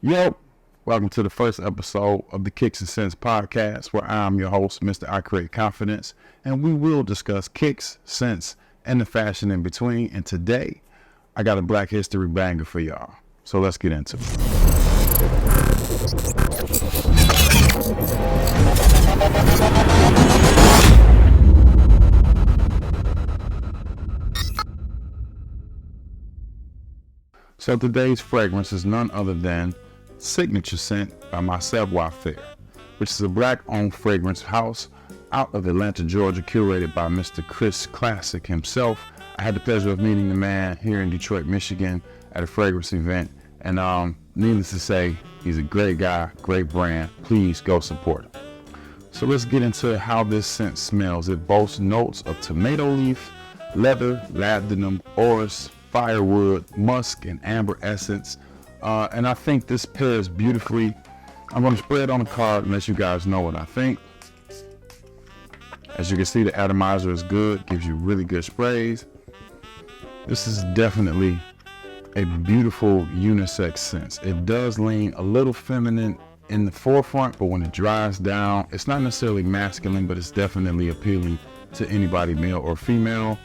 Yo, welcome to the first episode of the Kicks and Sense podcast, where I'm your host, Mr. I Create Confidence, and we will discuss kicks, sense, and the fashion in between. And today, I got a Black History banger for y'all. So let's get into it. So today's fragrance is none other than Signature Scent by Mysaviorfaire, which is a Black-owned fragrance house out of Atlanta, Georgia, curated by Mr. Chris Classic himself. I had the pleasure of meeting the man here in Detroit, Michigan at a fragrance event, and needless to say, he's a great guy, great brand. Please go support him. So let's get into how this scent smells. It boasts notes of tomato leaf, leather, labdanum, orris, firewood, musk, and amber essence. And I think this pairs beautifully. I'm going to spray it on the card and let you guys know what I think. As you can see, the atomizer is good, gives you really good sprays. This is definitely a beautiful unisex scent. It does lean a little feminine in the forefront, but when it dries down, it's not necessarily masculine, but it's definitely appealing to anybody, male or female.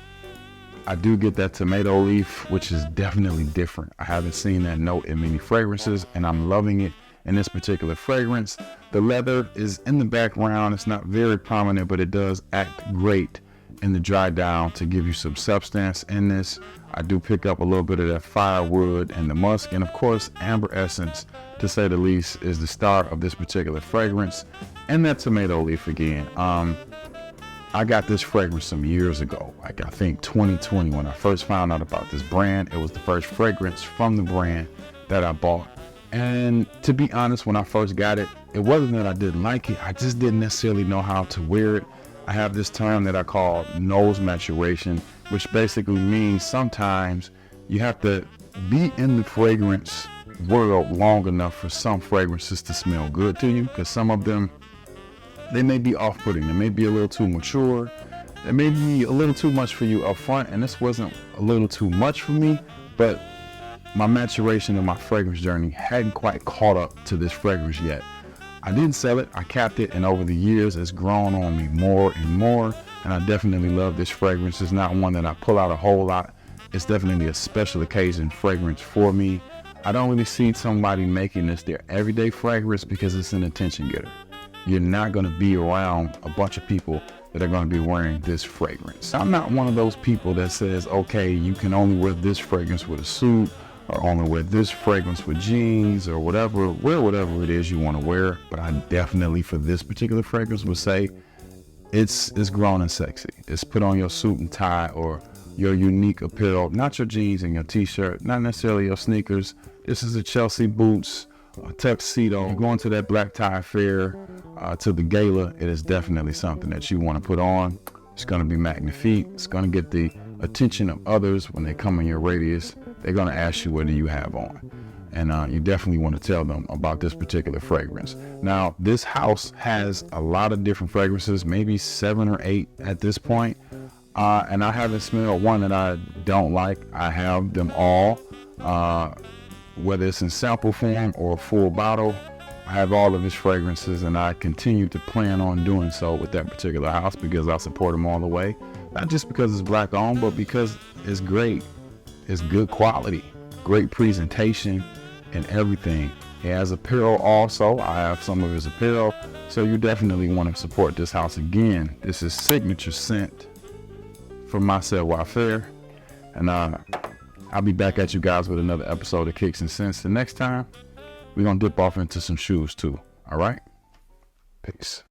I do get that tomato leaf, which is definitely different. I haven't seen that note in many fragrances, and I'm loving it in this particular fragrance. The leather is in the background. It's not very prominent, but it does act great in the dry down to give you some substance in this. I do pick up a little bit of that firewood and the musk, and of course, amber essence, to say the least, is the star of this particular fragrance. And that tomato leaf again. I got this fragrance some years ago, like I think 2020, when I first found out about this brand. It was the first fragrance from the brand that I bought. And to be honest, when I first got it, it wasn't that I didn't like it. I just didn't necessarily know how to wear it. I have this term that I call nose maturation, which basically means sometimes you have to be in the fragrance world long enough for some fragrances to smell good to you, because some of them, they may be off-putting. They may be a little too mature. They may be a little too much for you up front, and this wasn't a little too much for me, but my maturation and my fragrance journey hadn't quite caught up to this fragrance yet. I didn't sell it, I capped it, and over the years it's grown on me more and more, and I definitely love this fragrance. It's not one that I pull out a whole lot. It's definitely a special occasion fragrance for me. I don't really see somebody making this their everyday fragrance because it's an attention getter. You're not going to be around a bunch of people that are going to be wearing this fragrance. I'm not one of those people that says, okay, you can only wear this fragrance with a suit, or only wear this fragrance with jeans, or whatever. Wear whatever it is you want to wear. But I definitely, for this particular fragrance, would say it's grown and sexy. It's put on your suit and tie or your unique apparel, not your jeans and your t-shirt, not necessarily your sneakers. This is a Chelsea boots, a tuxedo. You're going to that black tie affair, to the gala. It is definitely something that you want to put on. It's going to be magnifique. It's going to get the attention of others when they come in your radius. They're going to ask you, what do you have on? And you definitely want to tell them about this particular fragrance. Now, this house has a lot of different fragrances, maybe 7 or 8 at this point. And I haven't smelled one that I don't like. I have them all, whether it's in sample form or full bottle. I have all of his fragrances, and I continue to plan on doing so with that particular house because I support him all the way. Not just because it's Black owned, but because it's great. It's good quality, great presentation, and everything. He has apparel also. I have some of his apparel. So you definitely want to support this house. Again, this is Signature Scent from Mysaviorfaire. And I'll be back at you guys with another episode of Kicks and Sense. The next time, we're going to dip off into some shoes too. All right? Peace.